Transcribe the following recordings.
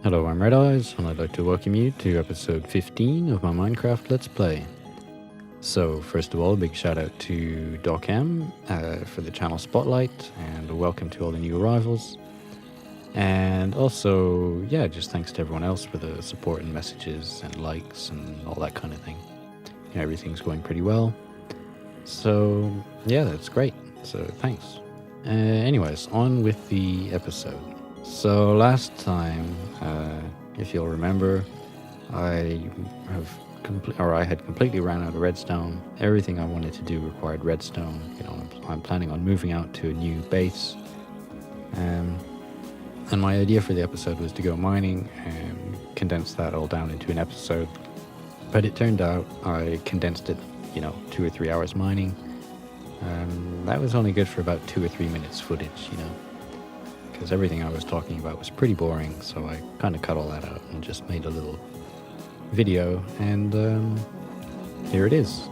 Hello, I'm Red3yz, and I'd like to welcome you to episode 15 of my Minecraft Let's Play. So, first of all, a big shout out to DocM for the channel spotlight, and a welcome to all the new arrivals. And also, yeah, just thanks to everyone else for the support and messages and likes and all that kind of thing. Everything's going pretty well. So, yeah, that's great. So, thanks. Anyways, on with the episode. So last time, if you'll remember, I had completely ran out of redstone. Everything I wanted to do required redstone. I'm planning on moving out to a new base. And my idea for the episode was to go mining and condense that all down into an episode. But it turned out I condensed it, 2 or 3 hours mining. That was only good for about 2 or 3 minutes footage, because everything I was talking about was pretty boring, so I kind of cut all that out and just made a little video, and here it is.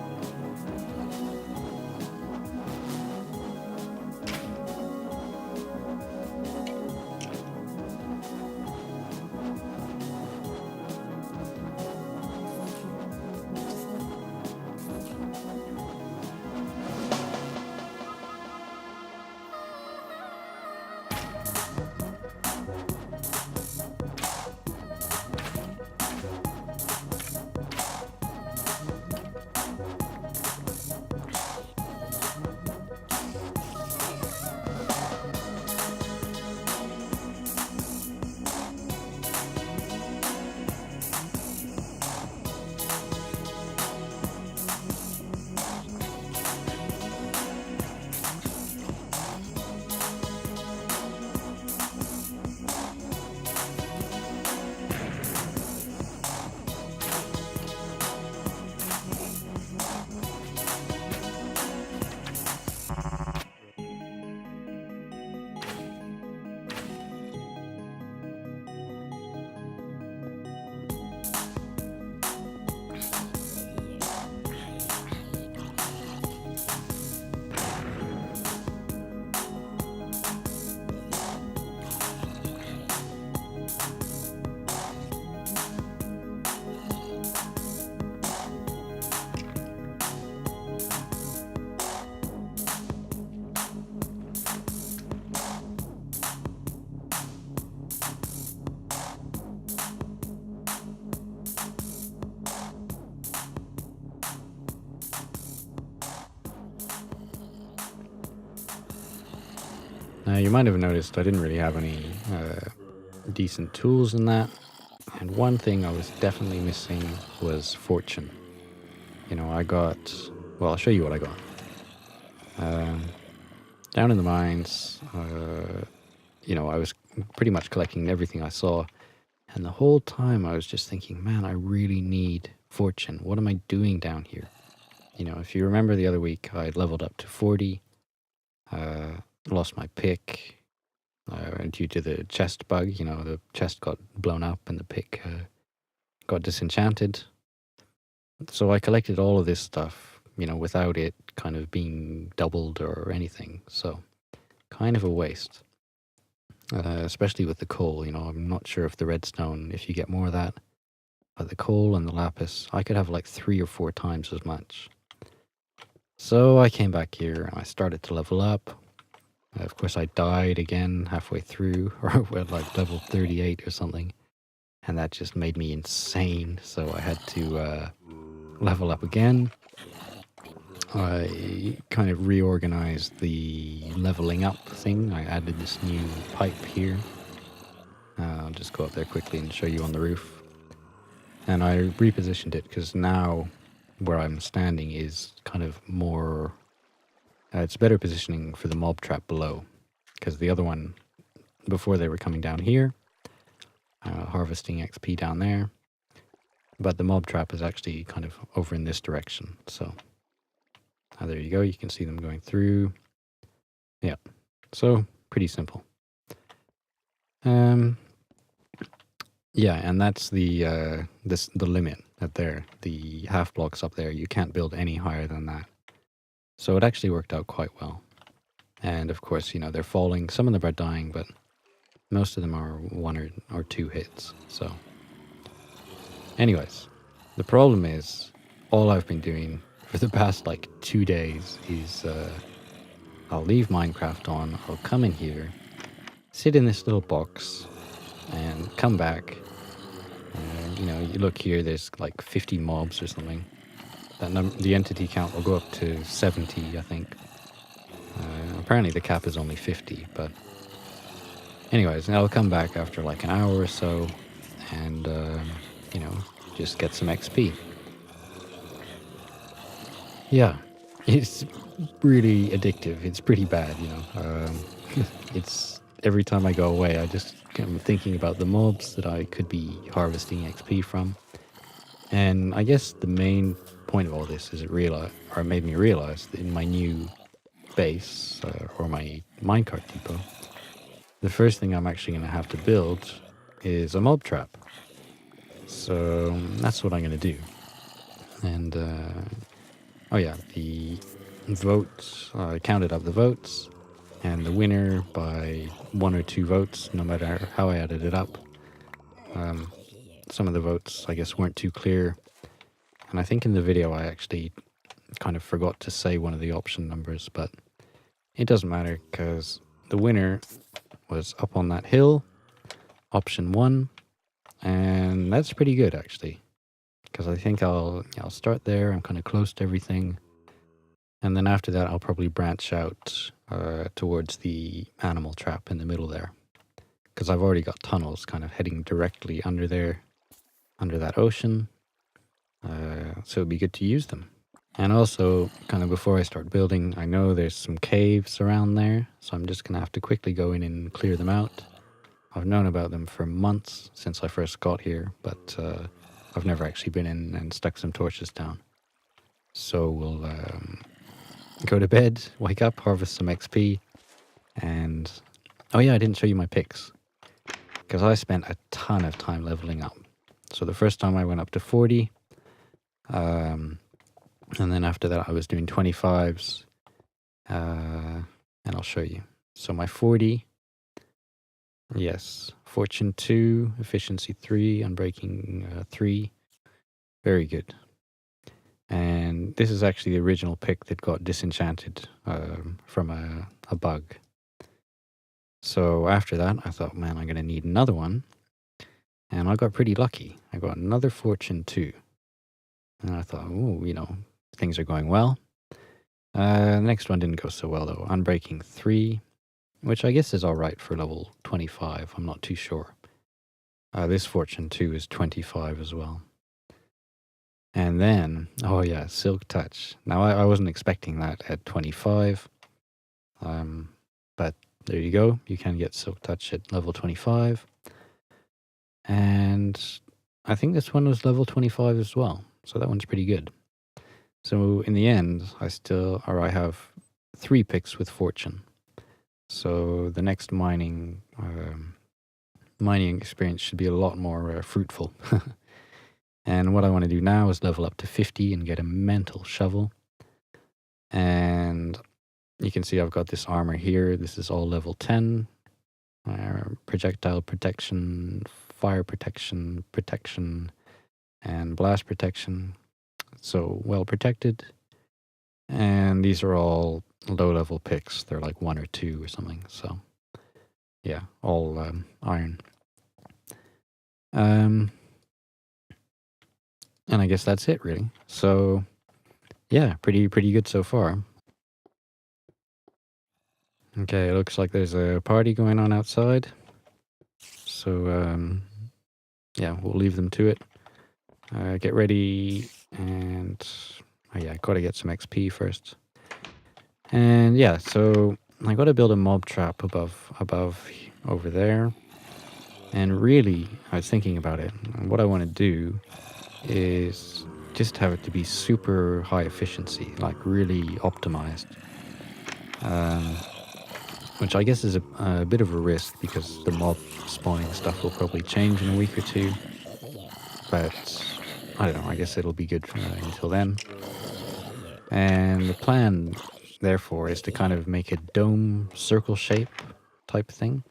You might have noticed I didn't really have any decent tools in that, and one thing I was definitely missing was fortune. I'll show you what I got. Down in the mines, I was pretty much collecting everything I saw, and the whole time I was just thinking, man, I really need fortune. What am I doing down here? If you remember the other week, I leveled up to 40, lost my pick due to the chest bug. The chest got blown up and the pick got disenchanted. So I collected all of this stuff, without it kind of being doubled or anything. So kind of a waste, especially with the coal. I'm not sure if the redstone, if you get more of that, but the coal and the lapis, I could have like 3 or 4 times as much. So I came back here and I started to level up. Of course, I died again halfway through, or at like level 38 or something. And that just made me insane. So I had to level up again. I kind of reorganized the leveling up thing. I added this new pipe here. I'll just go up there quickly and show you on the roof. And I repositioned it because now where I'm standing is kind of more... it's better positioning for the mob trap below, because the other one, before they were coming down here, harvesting XP down there, but the mob trap is actually kind of over in this direction. So there you go, you can see them going through. Yeah, so pretty simple. Yeah, and that's the limit up there. The half blocks up there, you can't build any higher than that. So it actually worked out quite well. And of course, they're falling. Some of them are dying, but Most of them are one or two hits. So, anyways, the problem is all I've been doing for the past like 2 days is I'll leave Minecraft on, I'll come in here, sit in this little box, and come back. You know, you look here, there's like 50 mobs or something. The entity count will go up to 70, I think. Apparently the cap is only 50, but anyways, I'll come back after like an hour or so and, you know, just get some XP. Yeah, it's really addictive. It's pretty bad, you know. It's every time I go away, I just am thinking about the mobs that I could be harvesting XP from. And I guess the main point of all this is it made me realize that in my new base or my minecart depot, the first thing I'm actually going to have to build is a mob trap. So that's what I'm going to do. And oh yeah, the votes, I counted up the votes, and the winner by 1 or 2 votes, no matter how I added it up. Some of the votes, I guess, weren't too clear. And I think in the video I actually kind of forgot to say one of the option numbers, but it doesn't matter because the winner was up on that hill, option 1, and that's pretty good actually. Because I think I'll start there. I'm kind of close to everything. And then after that, I'll probably branch out towards the animal trap in the middle there. Because I've already got tunnels kind of heading directly under there, under that ocean. So it'd be good to use them. And also, kind of before I start building, I know there's some caves around there. So I'm just going to have to quickly go in and clear them out. I've known about them for months since I first got here, but I've never actually been in and stuck some torches down. So we'll go to bed, wake up, harvest some XP, and... Oh yeah, I didn't show you my picks. Because I spent a ton of time leveling up. So the first time I went up to 40, and then after that I was doing 25s, and I'll show you. So my 40, yes, Fortune 2, Efficiency 3, Unbreaking 3, very good. And this is actually the original pick that got disenchanted from a bug. So after that, I thought, man, I'm going to need another one. And I got pretty lucky. I got another Fortune 2. And I thought, oh, you know, things are going well. The next one didn't go so well, though. Unbreaking 3, which I guess is all right for level 25. I'm not too sure. This Fortune 2 is 25 as well. And then, oh yeah, Silk Touch. Now, I wasn't expecting that at 25. But there you go. You can get Silk Touch at level 25. And I think this one was level 25 as well. So that one's pretty good. So in the end, I have 3 picks with Fortune. So the next mining experience should be a lot more fruitful. And what I want to do now is level up to 50 and get a mental shovel. And you can see I've got this armor here. This is all level 10. Projectile protection, fire protection, and blast protection. So well protected. And these are all low level picks. They're like 1 or 2 or something. So yeah, all iron. And I guess that's it really. So yeah, pretty good so far. Okay, it looks like there's a party going on outside. So yeah, we'll leave them to it. Get ready and oh yeah, gotta get some XP first. And yeah, so I gotta build a mob trap above over there. And really, I was thinking about it. And what I want to do is just have it to be super high efficiency, like really optimized. Which I guess is a bit of a risk because the mob spawning stuff will probably change in a week or 2. But I don't know, I guess it'll be good until then. And the plan, therefore, is to kind of make a dome circle shape type thing.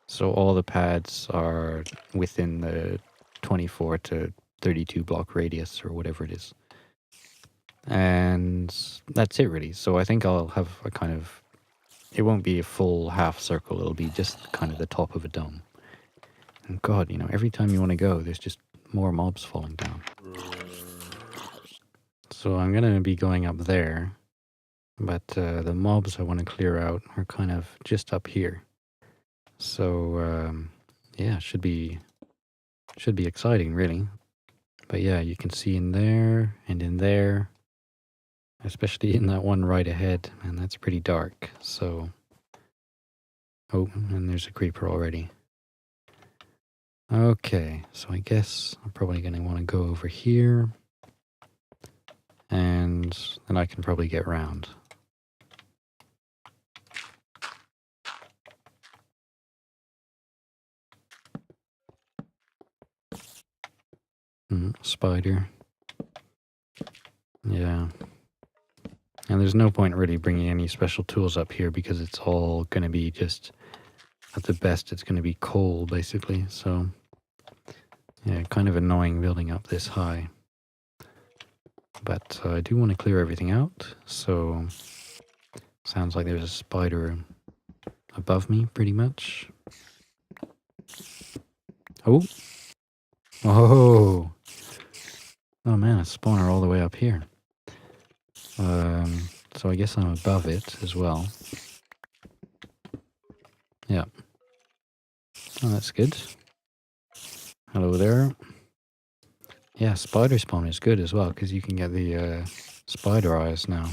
So all the pads are within the 24 to 32 block radius or whatever it is. And that's it really. So I think I'll have a kind of, it won't be a full half circle, it'll be just kind of the top of a dome. And God, you know, every time you want to go, there's just more mobs falling down. So I'm going to be going up there, but the mobs I want to clear out are kind of just up here. So yeah, should be exciting really. But yeah, you can see in there and in there, especially in that one right ahead, and that's pretty dark. So, oh, and there's a creeper already. Okay, so I guess I'm probably going to want to go over here, and then I can probably get round. Spider. Yeah. And there's no point really bringing any special tools up here because it's all going to be just, at the best, it's going to be coal basically. So, yeah, kind of annoying building up this high. But I do want to clear everything out. So, sounds like there's a spider above me pretty much. Oh! Oh! Oh man, a spawner all the way up here. So I guess I'm above it as well. Yeah. Oh, that's good. Hello there. Yeah, spider spawn is good as well, because you can get the spider eyes now.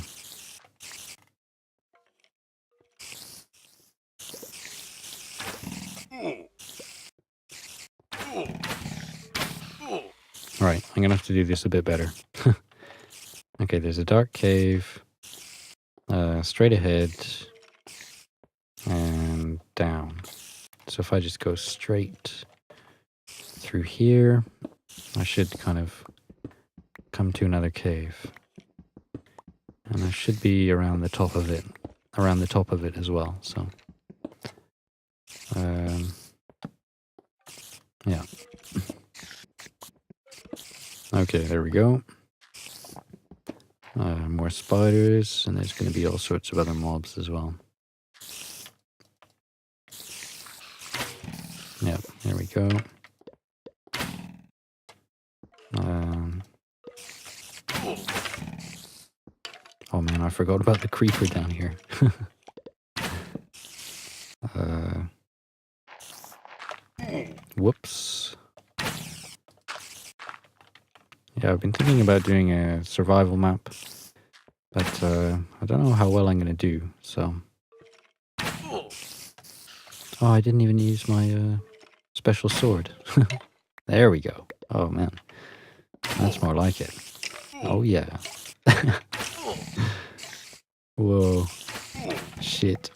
Right, I'm gonna have to do this a bit better. Okay, there's a dark cave. Straight ahead. And down. So if I just go straight through here, I should kind of come to another cave. And I should be around the top of it. Around the top of it as well, so. Yeah. Okay, there we go. More spiders, and there's going to be all sorts of other mobs as well. Yep, there we go. Oh man, I forgot about the creeper down here. Whoops. Yeah, I've been thinking about doing a survival map, but I don't know how well I'm going to do, so. Oh, I didn't even use my special sword. There we go. Oh man, that's more like it. Oh yeah. Whoa. Shit.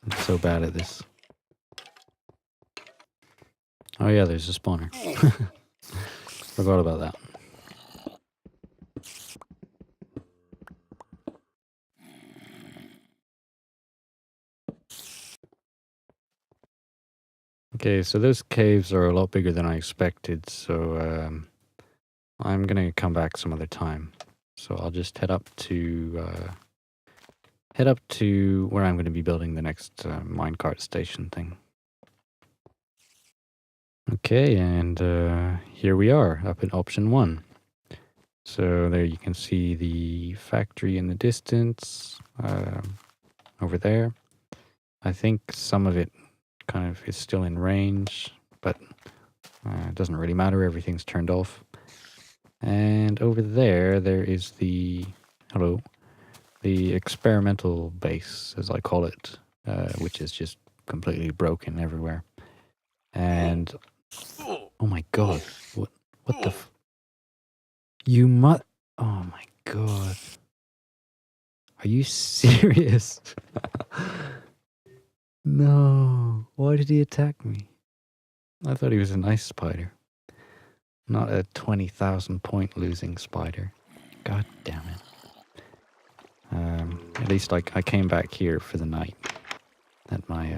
I'm so bad at this. Oh yeah, there's a spawner. Forgot about that. Okay, so those caves are a lot bigger than I expected, so I'm gonna come back some other time. So I'll just head up to where I'm gonna be building the next minecart station thing. Okay, and here we are, up in option 1. So there you can see the factory in the distance, over there. I think some of it kind of is still in range, but it doesn't really matter, everything's turned off. And over there, there is the, the experimental base, as I call it, which is just completely broken everywhere. And, oh my god, what the oh my god. Are you serious? No, why did he attack me? I thought he was a nice spider. Not a 20,000 point losing spider. God damn it. At least I came back here for the night. At my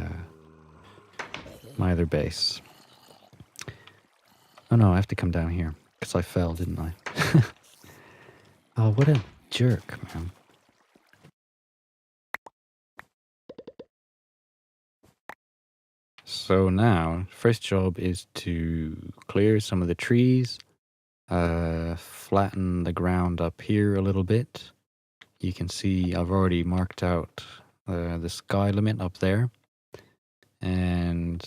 my other base. Oh no, I have to come down here because I fell, didn't I? Oh, what a jerk, man. So now, first job is to clear some of the trees, flatten the ground up here a little bit. You can see I've already marked out the sky limit up there. And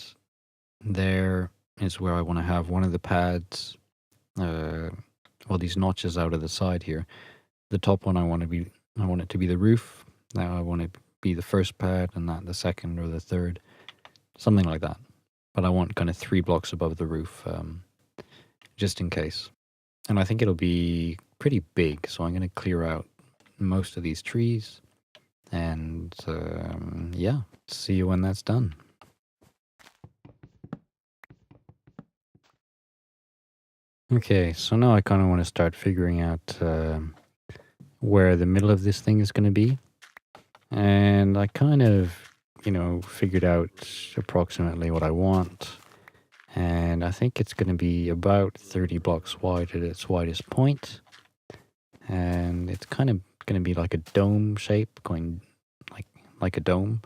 there is where I want to have one of the pads, well, these notches out of the side here. The top one I want it to be the roof. Now I want it to be the first pad and not the second or the third. Something like that. But I want kind of 3 blocks above the roof, just in case. And I think it'll be pretty big, so I'm going to clear out most of these trees. And yeah, see you when that's done. Okay, so now I kind of want to start figuring out where the middle of this thing is going to be. And I kind of, figured out approximately what I want. And I think it's going to be about 30 blocks wide at its widest point. And it's kind of going to be like a dome shape, going like a dome.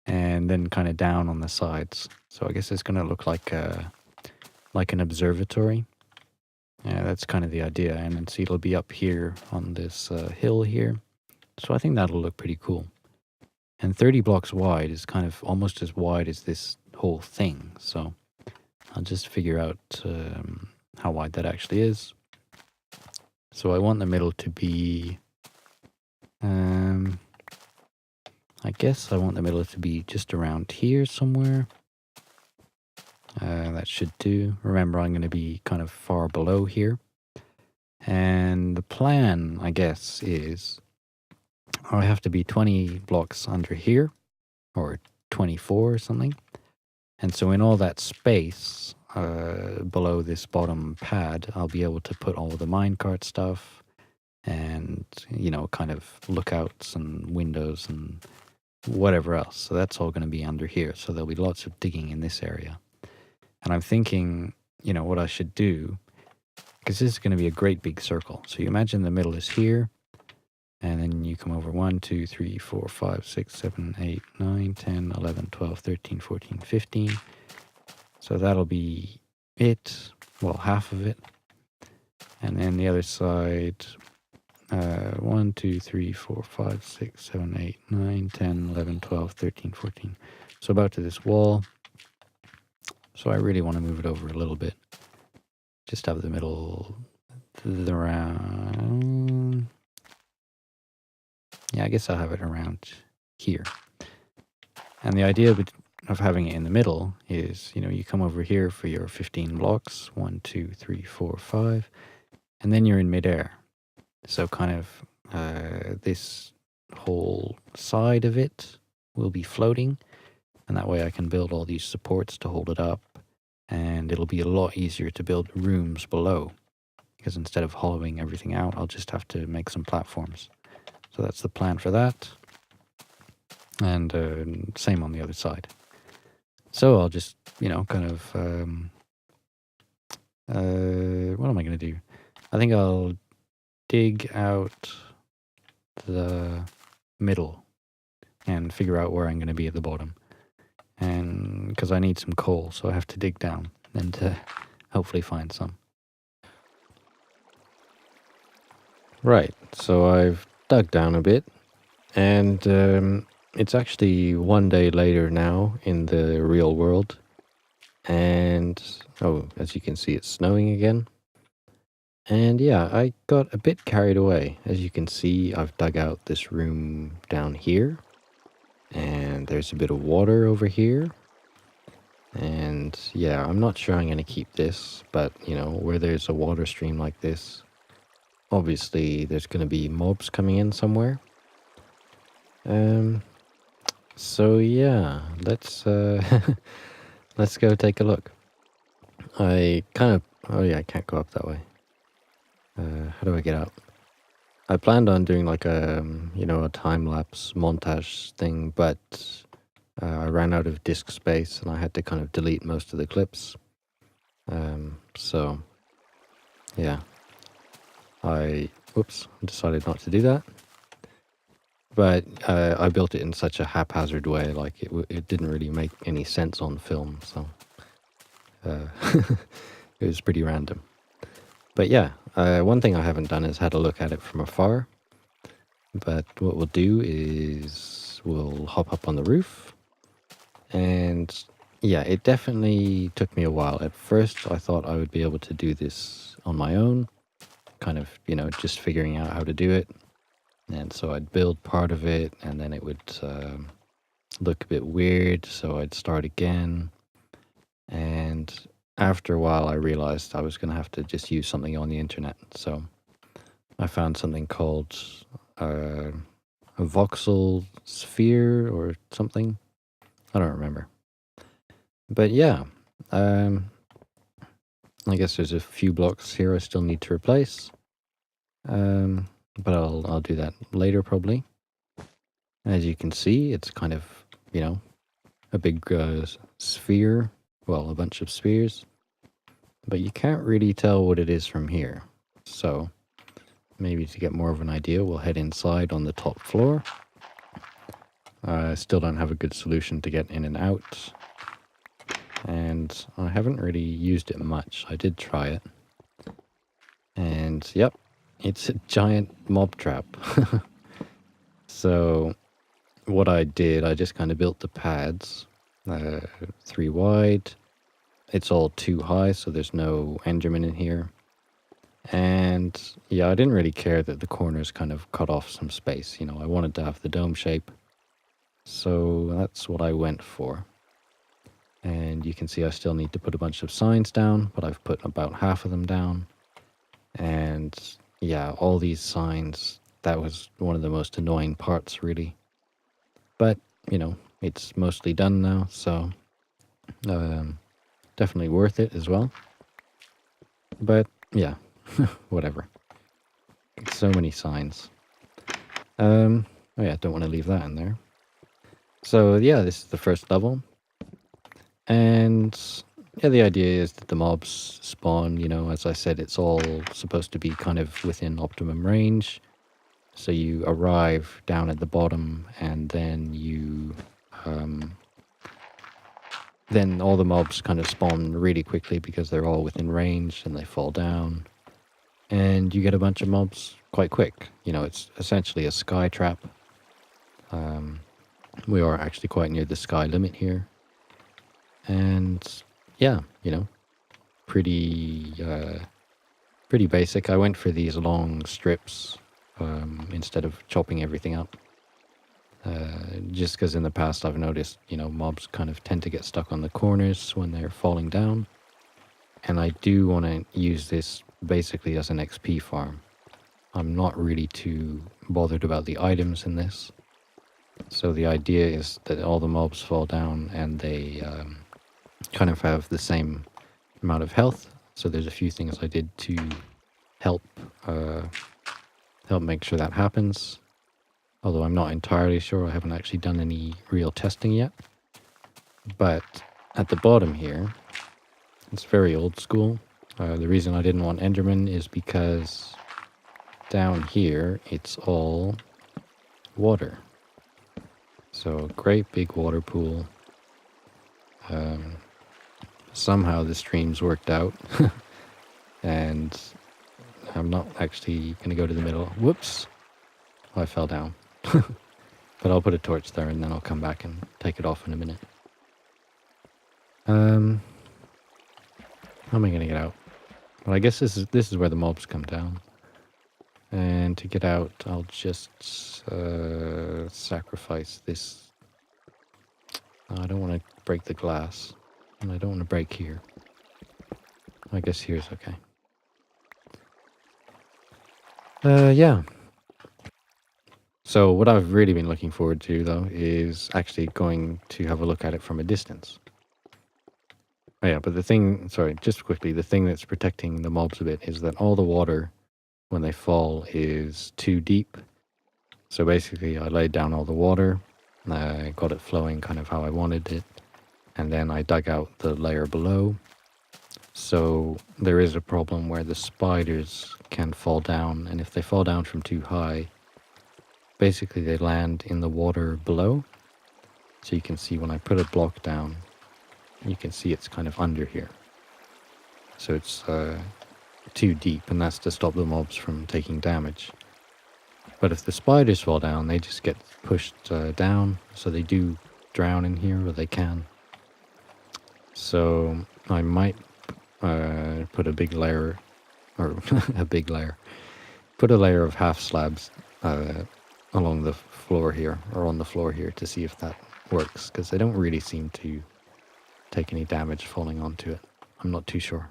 And then kind of down on the sides. So I guess it's going to look like an observatory. Yeah, that's kind of the idea. And then see, it'll be up here on this hill here. So I think that'll look pretty cool. And 30 blocks wide is kind of almost as wide as this whole thing. So I'll just figure out how wide that actually is. So I want the middle to be, I guess I want the middle to be just around here somewhere. That should do. Remember, I'm going to be kind of far below here. And the plan, I guess, is I have to be 20 blocks under here, or 24 or something. And so in all that space below this bottom pad, I'll be able to put all the minecart stuff and, kind of lookouts and windows and whatever else. So that's all going to be under here. So there'll be lots of digging in this area. And I'm thinking, what I should do, because this is going to be a great big circle. So you imagine the middle is here, and then you come over 1, 2, 3, 4, 5, 6, 7, 8, 9, 10, 11, 12, 13, 14, 15. So that'll be it, well, half of it. And then the other side, 1, 2, 3, 4, 5, 6, 7, 8, 9, 10, 11, 12, 13, 14. So about to this wall. So I really want to move it over a little bit. Just have the middle around. Yeah, I guess I'll have it around here. And the idea of having it in the middle is, you come over here for your 15 blocks. 1, 2, 3, 4, 5. And then you're in midair. So kind of this whole side of it will be floating. And that way I can build all these supports to hold it up. And it'll be a lot easier to build rooms below. Because instead of hollowing everything out, I'll just have to make some platforms. So that's the plan for that. And same on the other side. So I'll just, kind of... what am I going to do? I think I'll dig out the middle and figure out where I'm going to be at the bottom. And because I need some coal, so I have to dig down and hopefully find some. Right, so I've dug down a bit, and it's actually one day later now in the real world. And, as you can see, it's snowing again. And yeah, I got a bit carried away. As you can see, I've dug out this room down here. And there's a bit of water over here. And yeah, I'm not sure I'm going to keep this, but where there's a water stream like this, obviously there's going to be mobs coming in somewhere. So yeah, let's let's go take a look. I can't go up that way. How do I get up? I planned on doing like a time-lapse montage thing, but I ran out of disk space and I had to kind of delete most of the clips. So, yeah, I decided not to do that. But I built it in such a haphazard way, like it didn't really make any sense on film, so it was pretty random. But yeah, one thing I haven't done is had a look at it from afar. But what we'll do is we'll hop up on the roof. And yeah, it definitely took me a while. At first, I thought I would be able to do this on my own, kind of, just figuring out how to do it. And so I'd build part of it, and then it would look a bit weird, so I'd start again. And after a while, I realized I was going to have to just use something on the internet. So I found something called a voxel sphere or something. I don't remember. But yeah, I guess there's a few blocks here I still need to replace. But I'll do that later probably. As you can see, it's kind of, a big sphere. Well, a bunch of spheres. But you can't really tell what it is from here. So maybe to get more of an idea, we'll head inside on the top floor. I still don't have a good solution to get in and out. And I haven't really used it much. I did try it. And yep, it's a giant mob trap. So what I did, I just kind of built the pads, 3 wide. It's all too high, so there's no Enderman in here. And yeah, I didn't really care that the corners kind of cut off some space. I wanted to have the dome shape. So that's what I went for. And you can see I still need to put a bunch of signs down, but I've put about half of them down. And yeah, all these signs, that was one of the most annoying parts, really. But, it's mostly done now, so definitely worth it as well. But yeah, whatever. So many signs. Oh yeah, don't want to leave that in there. So yeah, this is the first level. And yeah, the idea is that the mobs spawn, as I said, it's all supposed to be kind of within optimum range. So you arrive down at the bottom and then then all the mobs kind of spawn really quickly because they're all within range and they fall down. And you get a bunch of mobs quite quick. It's essentially a sky trap. We are actually quite near the sky limit here. And yeah, pretty basic. I went for these long strips instead of chopping everything up. Just because in the past I've noticed, mobs kind of tend to get stuck on the corners when they're falling down. And I do want to use this basically as an XP farm. I'm not really too bothered about the items in this. So the idea is that all the mobs fall down and they kind of have the same amount of health. So there's a few things I did to help make sure that happens. Although I'm not entirely sure, I haven't actually done any real testing yet. But at the bottom here, it's very old school. The reason I didn't want Enderman is because down here, it's all water. So a great big water pool. Somehow the streams worked out. And I'm not actually going to go to the middle. Whoops. I fell down. But I'll put a torch there and then I'll come back and take it off in a minute. How am I going to get out? Well, I guess this is where the mobs come down. And to get out, I'll just sacrifice this. I don't want to break the glass. And I don't want to break here. I guess here's okay. Yeah. So what I've really been looking forward to, though, is actually going to have a look at it from a distance. Oh, yeah, but just quickly, the thing that's protecting the mobs a bit is that all the water, when they fall, is too deep. So basically, I laid down all the water, got it flowing kind of how I wanted it, and then I dug out the layer below. So there is a problem where the spiders can fall down, and if they fall down from too high, basically they land in the water below. So you can see when I put a block down, you can see it's kind of under here. So it's too deep, and that's to stop the mobs from taking damage. But if the spiders fall down, they just get pushed down, so they do drown in here, or they can. So I might put a big layer, or put a layer of half slabs along the floor here, or on the floor here, to see if that works, because they don't really seem to take any damage falling onto it. I'm not too sure.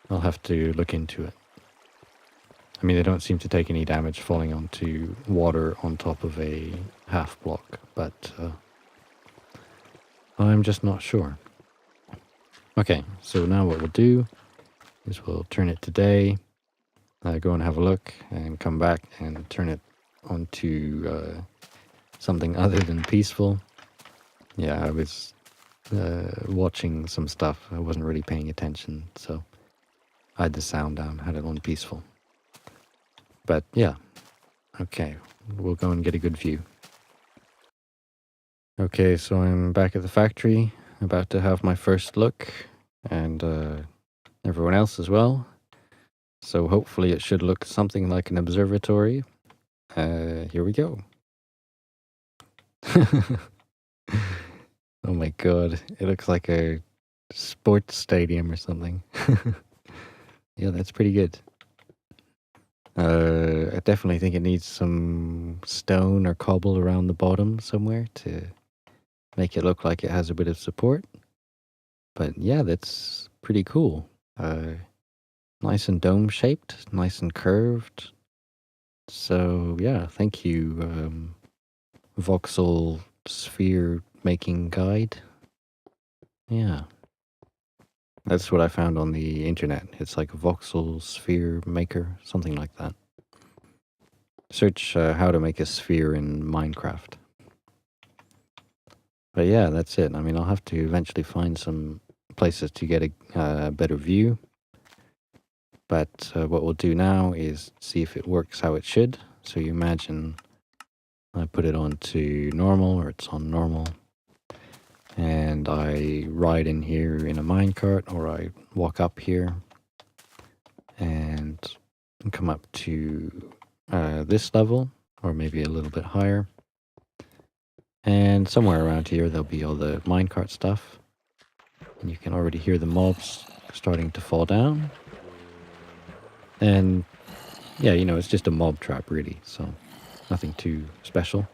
I'll have to look into it. I mean, they don't seem to take any damage falling onto water on top of a half block, but I'm just not sure. Okay, so now what we'll do is we'll turn it to day, go and have a look, and come back and turn it onto something other than peaceful. Yeah, I was watching some stuff. I wasn't really paying attention, so I had the sound down, had it on peaceful. But yeah, okay, we'll go and get a good view. Okay, so I'm back at the factory, about to have my first look, and everyone else as well. So hopefully it should look something like an observatory. Here we go. Oh my god, it looks like a sports stadium or something. Yeah, that's pretty good. I definitely think it needs some stone or cobble around the bottom somewhere to make it look like it has a bit of support. But yeah, that's pretty cool. Nice and dome shaped, nice and curved. So yeah, thank you, voxel sphere making guide. Yeah. That's what I found on the internet. It's like a voxel sphere maker, something like that. Search how to make a sphere in Minecraft. But yeah, that's it. I mean, I'll have to eventually find some places to get a better view. But what we'll do now is see if it works how it should. So you imagine I put it on to normal, or it's on normal. And I ride in here in a minecart, or I walk up here and come up to this level, or maybe a little bit higher. And somewhere around here there'll be all the minecart stuff. And you can already hear the mobs starting to fall down. And yeah, you know, it's just a mob trap really, so nothing too special.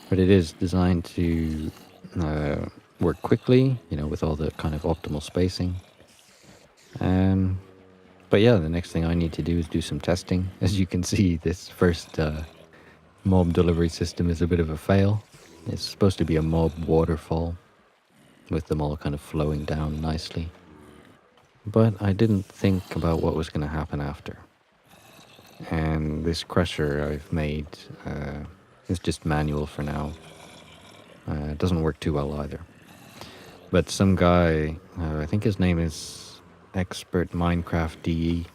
But it is designed to work quickly, you know, with all the kind of optimal spacing. But yeah, the next thing I need to do is do some testing. As you can see, this first mob delivery system is a bit of a fail. It's supposed to be a mob waterfall, with them all kind of flowing down nicely. But I didn't think about what was going to happen after. And this crusher I've made is just manual for now. It doesn't work too well either. But some guy, I think his name is Expert Minecraft DE,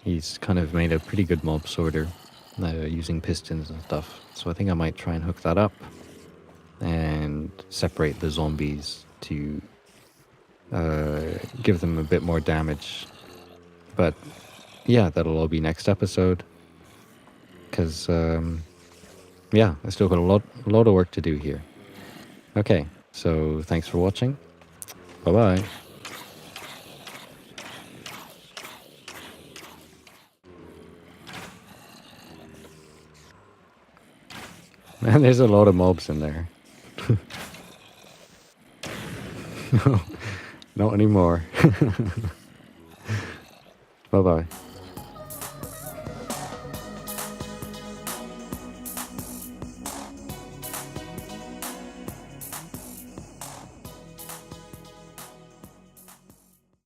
he's kind of made a pretty good mob sorter using pistons and stuff. So I think I might try and hook that up and separate the zombies to give them a bit more damage. But yeah, that'll all be next episode. Because, yeah, I still got a lot of work to do here. Okay, so thanks for watching. Bye-bye. Man, there's a lot of mobs in there. No, not anymore. Bye-bye.